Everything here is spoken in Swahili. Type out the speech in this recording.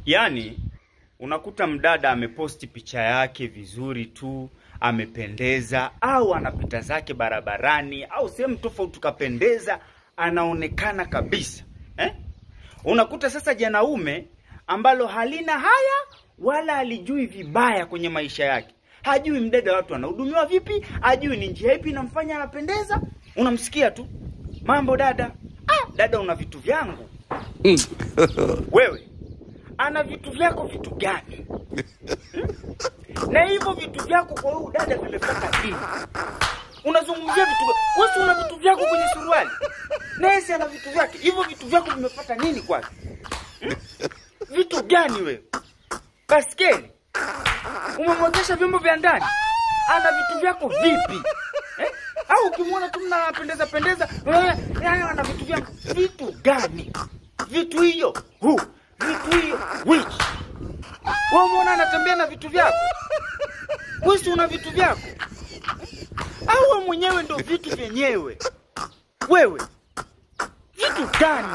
Yani, unakuta mdada ameposti picha yake vizuri tu, amependeza, au anapita zake barabarani, au sehemu tofauti kapendeza, anaonekana kabisa. Unakuta sasa janaume ambalo halina haya wala halijui vibaya kwenye maisha yake. Hajui mdada watu anahudumiwa vipi, hajui ni njia ipi inamfanya anapendeza. Unamsikia tu, "Mambo dada." Dada una vitu vyangu. Wewe ana vitu vyako vitu gani? Na hivyo vitu vyako kwa huyu dada vimepata nini? Unazungumzia vitu, wewe una vitu vyako kwenye suruali. Na yeye ana vitu vyake. Hivyo vitu vyako vimepata nini kwake? Vitu gani wewe? Baskeli? Umemwozesha vyombo vya ndani? Ana vitu vyako vipi? Au ukimwona tu mnapendeza pendeza, ana vitu vyako. Vitu gani? Vitu hiyo. Vitu hiyo. Which? Wewe umeona anatembea na vitu vyako? Wewe una vitu vyako? Au wewe mwenyewe ndio vitu vyenyewe? Wewe vitu gani?